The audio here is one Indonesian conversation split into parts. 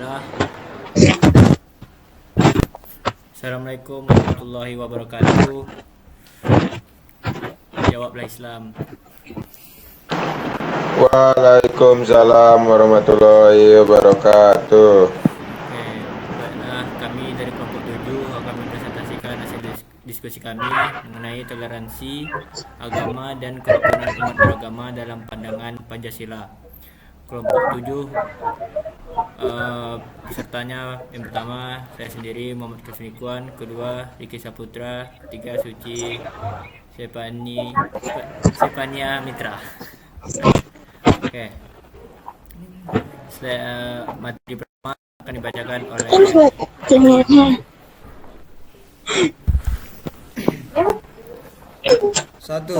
Bismillah. Assalamualaikum warahmatullahi wabarakatuh. Jawablah Islam. Waalaikumsalam warahmatullahi wabarakatuh. Oke, baiklah, kami dari kelompok 7 akan mempresentasikan hasil diskusi kami mengenai toleransi agama dan kerukunan umat beragama dalam pandangan Pancasila. Kelompok 7 pesertanya yang pertama saya sendiri Muhammad Kusnikuan, kedua Riki Saputra, ketiga Suci Sepania Mitra. Oke. Materi pertama akan dibacakan oleh Satu,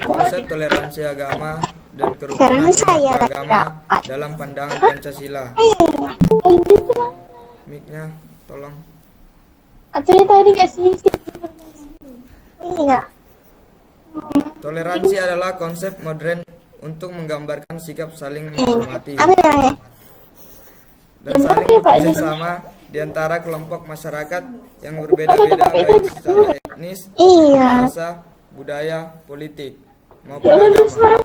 konsep toleransi agama dan kerukunan umat beragama dalam pandangan Pancasila. Mic-nya tolong. Toleransi adalah konsep modern untuk menggambarkan sikap saling menghormati dan saling bekerja sama di antara kelompok masyarakat yang berbeda-beda baik secara etnis, bahasa, budaya, politik, maupun agama.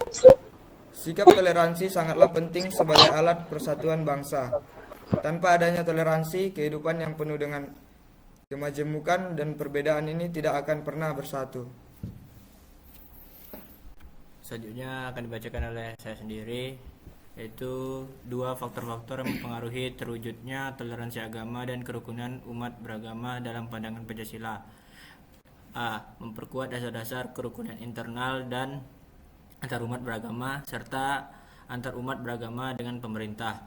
Sikap toleransi sangatlah penting sebagai alat persatuan bangsa. Tanpa adanya toleransi, kehidupan yang penuh dengan kemajemukan dan perbedaan ini tidak akan pernah bersatu. Selanjutnya akan dibacakan oleh saya sendiri, yaitu dua faktor-faktor yang mempengaruhi terwujudnya toleransi agama dan kerukunan umat beragama dalam pandangan Pancasila. A. Memperkuat dasar-dasar kerukunan internal dan antar umat beragama serta antar umat beragama dengan pemerintah.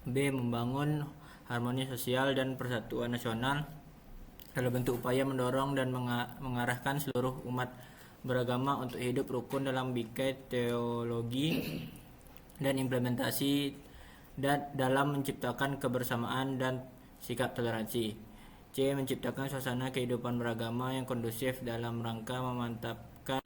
B. Membangun harmoni sosial dan persatuan nasional dalam bentuk upaya mendorong dan mengarahkan seluruh umat beragama untuk hidup rukun dalam bingkai teologi dan implementasi dan dalam menciptakan kebersamaan dan sikap toleransi. C. Menciptakan suasana kehidupan beragama yang kondusif dalam rangka memantapkan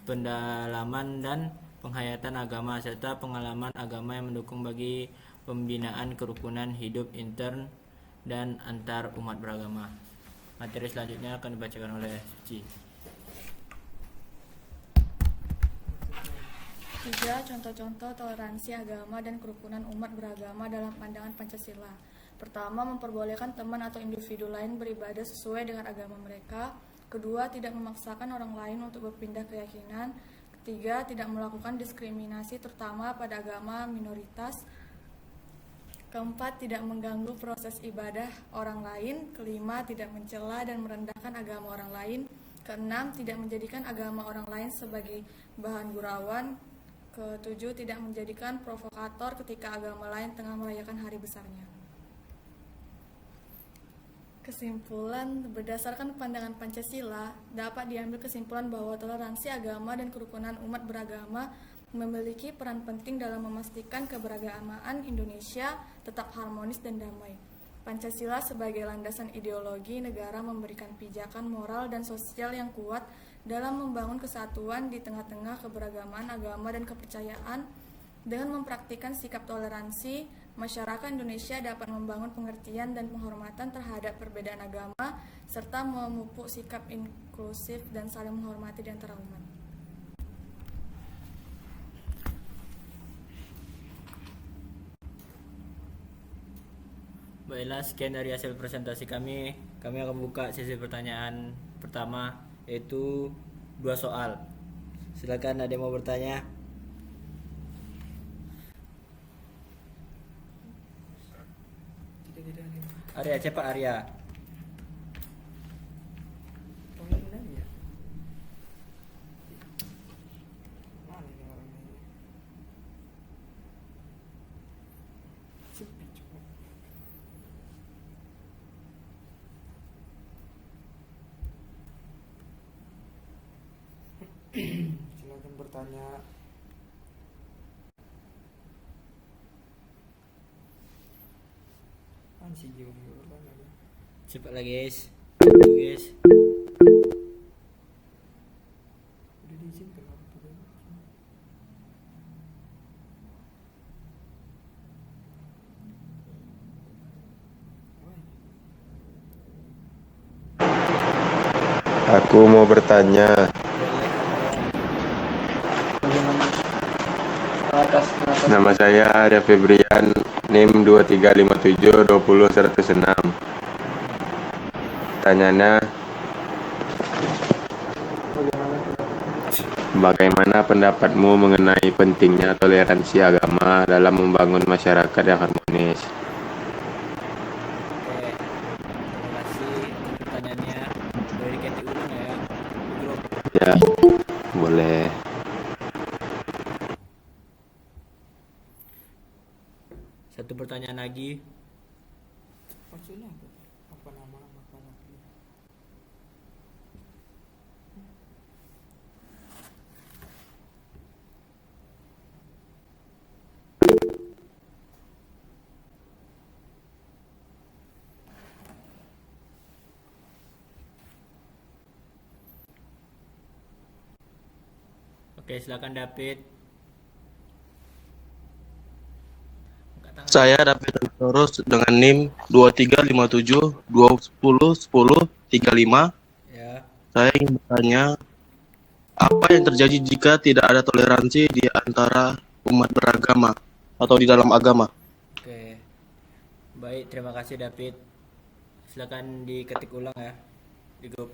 pendalaman dan penghayatan agama serta pengalaman agama yang mendukung bagi pembinaan kerukunan hidup intern dan antar umat beragama. Materi selanjutnya akan dibacakan oleh Suci. 3. Contoh-contoh toleransi agama dan kerukunan umat beragama dalam pandangan Pancasila. Pertama, memperbolehkan teman atau individu lain beribadah sesuai dengan agama mereka. Kedua, tidak memaksakan orang lain untuk berpindah keyakinan. Ketiga, tidak melakukan diskriminasi terutama pada agama minoritas. Keempat, tidak mengganggu proses ibadah orang lain. Kelima, tidak mencela dan merendahkan agama orang lain. Keenam, tidak menjadikan agama orang lain sebagai bahan gurauan. Ketujuh, tidak menjadikan provokator ketika agama lain tengah merayakan hari besarnya. Kesimpulan, berdasarkan pandangan Pancasila, dapat diambil kesimpulan bahwa toleransi agama dan kerukunan umat beragama memiliki peran penting dalam memastikan keberagamaan Indonesia tetap harmonis dan damai. Pancasila sebagai landasan ideologi negara memberikan pijakan moral dan sosial yang kuat dalam membangun kesatuan di tengah-tengah keberagaman agama dan kepercayaan. Dengan mempraktikkan sikap toleransi, masyarakat Indonesia dapat membangun pengertian dan penghormatan terhadap perbedaan agama serta memupuk sikap inklusif dan saling menghormati di antara umat. Baiklah, sekian dari hasil presentasi kami. Kami akan buka sesi pertanyaan pertama, yaitu 2 soal. Silakan, ada yang mau bertanya? Arya, cepat Arya. Silakan bertanya. Cepat lagi guys. Guys. Udah diizinkan apa tidak? Aku mau bertanya. Boleh Nama saya Arya Febrian, NIM 2357200106. Pertanyaannya, bagaimana pendapatmu mengenai pentingnya toleransi agama dalam membangun masyarakat yang harmonis? Oke, terima kasih untuk pertanyaannya. Boleh diketik ulang ya di grup. Ya, boleh. Satu pertanyaan lagi. Maksudnya apa nama makanan? Oke, silakan David. Angkat tangan. Saya David terus dengan NIM 235720101035. Ya. Saya ingin bertanya, apa yang terjadi jika tidak ada toleransi di antara umat beragama atau di dalam agama? Oke. Baik, terima kasih David. Silakan diketik ulang ya di grup.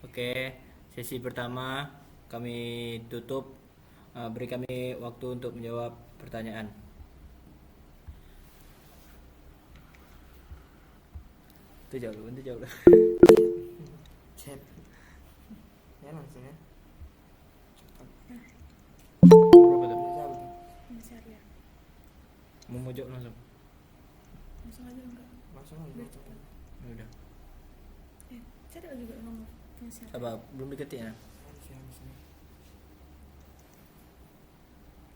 Oke, sesi pertama kami tutup. Beri kami waktu untuk menjawab pertanyaan. Itu jauh dulu, itu jauh dulu. Chat. Ya langsung ya. Berapa tuh? Masih Arya. Mau mojok langsung. Langsung aja enggak? Langsung aja. Ya udah. Cari lagi juga nomor Masih Arya. Apa belum diketik ya?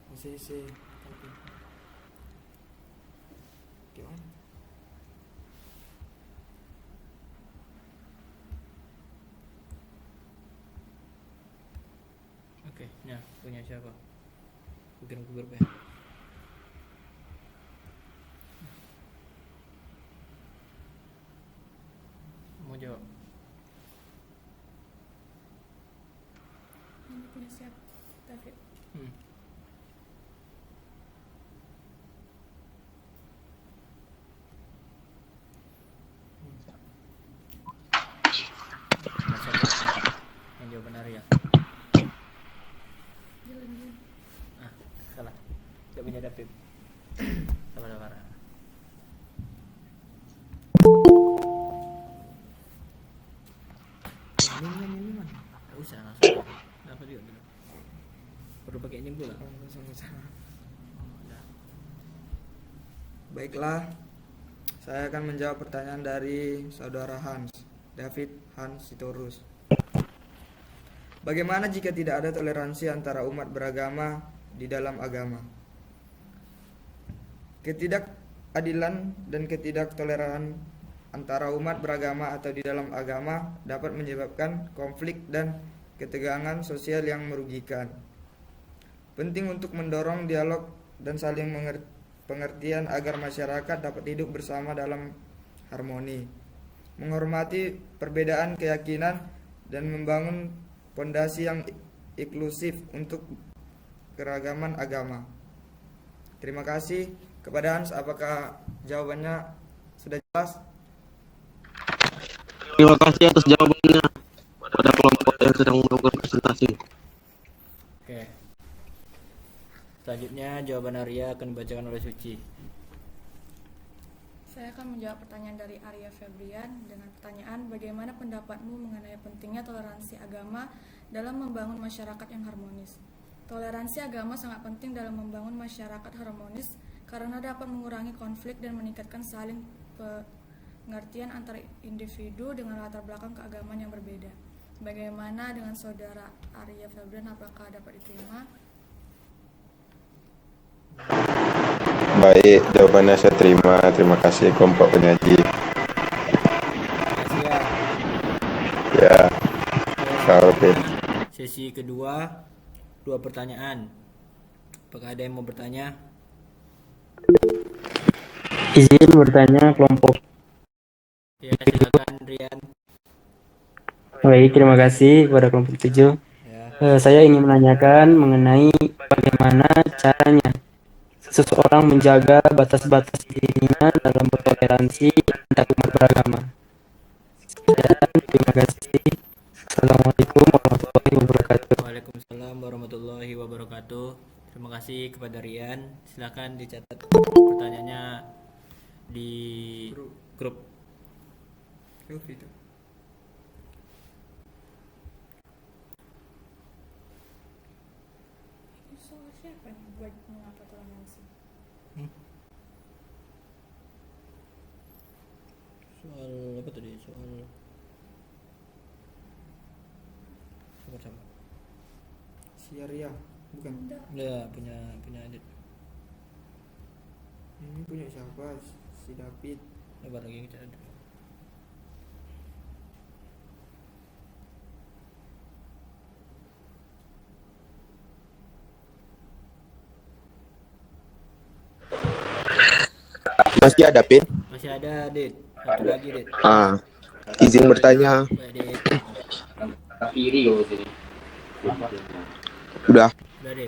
Masih tapi gimana? Oke, nah punya siapa? Bikin ke grup ya. Mau jawab? Ini punya siap David. Masa yang jawaban Arya. Jalan. Salah. Jawabnya David. Sabar. Ini mana? Gak usah langsung. Dapat juga dulu. Perlu pakai ini pula. Langsung aja. Udah. Baiklah, saya akan menjawab pertanyaan dari saudara David Hans Sitorus. Bagaimana jika tidak ada toleransi antara umat beragama di dalam agama? Ketidakadilan dan ketidaktoleran antara umat beragama atau di dalam agama dapat menyebabkan konflik dan ketegangan sosial yang merugikan. Penting untuk mendorong dialog dan saling pengertian agar masyarakat dapat hidup bersama dalam harmoni, menghormati perbedaan keyakinan dan membangun fondasi yang inklusif untuk keragaman agama. Terima kasih. Kepada Hans, apakah jawabannya sudah jelas? Terima kasih atas jawabannya pada kelompok yang sedang melakukan presentasi. Oke. Selanjutnya jawaban Arya akan dibacakan oleh Suci. Saya akan menjawab pertanyaan dari Arya Febrian dengan pertanyaan bagaimana pendapatmu mengenai pentingnya toleransi agama dalam membangun masyarakat yang harmonis. Toleransi agama sangat penting dalam membangun masyarakat harmonis karena dapat mengurangi konflik dan meningkatkan saling pengertian antara individu dengan latar belakang keagamaan yang berbeda. Bagaimana dengan saudara Arya Febrian, apakah dapat diterima? Baik, jawabannya saya terima. Terima kasih kelompok penyaji. Terima kasih ya. Ya, oke. Sesi kedua, 2 pertanyaan. Apakah ada yang mau bertanya? Izin bertanya kelompok. Ya, silakan Rian. Baik, terima kasih kepada kelompok 7. Ya. Saya ingin menanyakan mengenai bagaimana caranya seseorang menjaga batas-batas dirinya dalam bertoleransi antar umat beragama. Dan terima kasih. Assalamualaikum warahmatullahi wabarakatuh. Waalaikumsalam warahmatullahi wabarakatuh. Terima kasih kepada Rian. Silakan dicatat pertanyaannya di grup. Itu. Soal siapa nih buat mengapa toleransi? Soal apa tadi? Soal sama. Syariah, bukan. Ya, punya edit. Ini punya siapa? Si David. Lebar lagi kita ada. Masih ada, Pin? Masih ada, Dit. Satu lagi, Dit. Izin bertanya. Dit. Udah. Udah, Dit.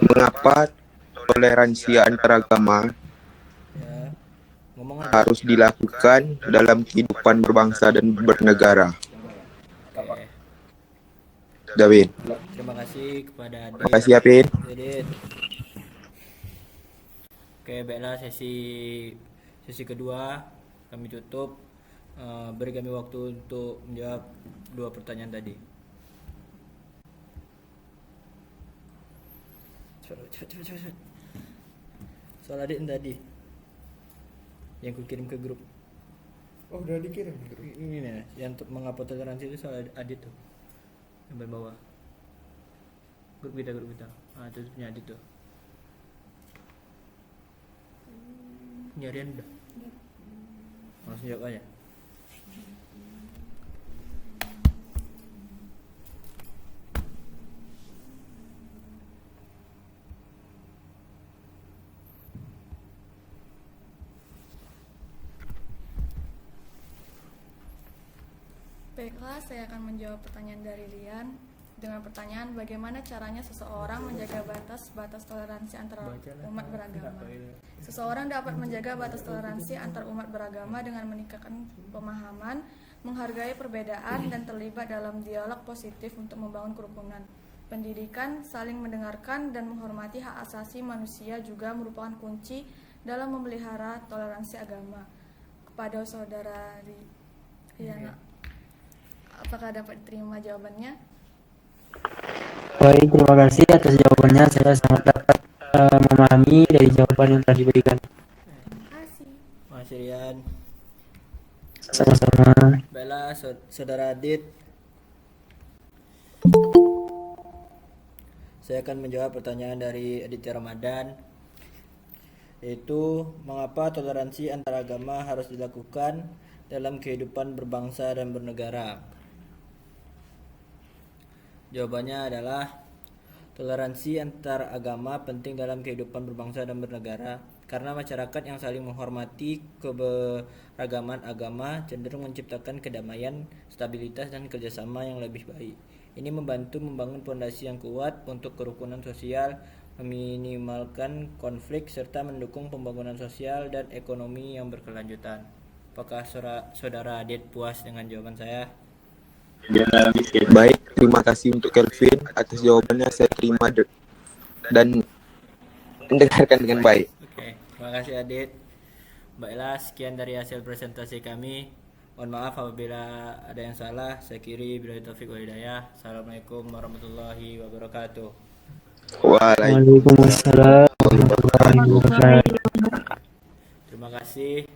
Mengapa toleransi antaragama Ya. Ngomong apa? harus dilakukan dalam kehidupan berbangsa dan bernegara? Oke. Dawin. Terima kasih kepada Dit. Terima kasih ya, Pin. Ya, Dit. Oke, baiklah sesi kedua kami tutup. Beri kami waktu untuk menjawab 2 pertanyaan tadi. Cepat. Soal Adit tadi yang kukirim ke grup. Oh, udah dikirim. Ini nih, yang mengapa toleransi itu soal Adit tuh. Yang bawah. Grup kita. Itu punya Adit tuh. Nyarian udah. Langsung jawab aja. Baiklah, saya akan menjawab pertanyaan dari Rian dengan pertanyaan bagaimana caranya seseorang menjaga batas toleransi antar umat beragama. Seseorang dapat menjaga batas toleransi antar umat beragama dengan meningkatkan pemahaman, menghargai perbedaan, dan terlibat dalam dialog positif untuk membangun kerukunan. Pendidikan, saling mendengarkan, dan menghormati hak asasi manusia juga merupakan kunci dalam memelihara toleransi agama. Kepada saudara Riana, apakah dapat diterima jawabannya? Baik, terima kasih atas jawabannya. Saya sangat dapat memahami dari jawaban yang telah diberikan. Terima kasih. Makasih Rian. Sama-sama. Baiklah, saudara Adit. Saya akan menjawab pertanyaan dari Aditya Ramadan, yaitu mengapa toleransi antar agama harus dilakukan dalam kehidupan berbangsa dan bernegara. Jawabannya adalah toleransi antar agama penting dalam kehidupan berbangsa dan bernegara karena masyarakat yang saling menghormati keberagaman agama cenderung menciptakan kedamaian, stabilitas, dan kerjasama yang lebih baik. Ini membantu membangun fondasi yang kuat untuk kerukunan sosial, meminimalkan konflik, serta mendukung pembangunan sosial dan ekonomi yang berkelanjutan. Apakah saudara Adit puas dengan jawaban saya? Baik, terima kasih untuk Kelvin atas jawabannya. Saya terima dan mendengarkan dengan baik. Oke, terima kasih Adit. Baiklah, sekian dari hasil presentasi kami. Mohon maaf apabila ada yang salah. Saya kiri bila taufik wal hidayah. Assalamualaikum warahmatullahi wabarakatuh. Waalaikumsalam warahmatullahi wabarakatuh. Terima kasih.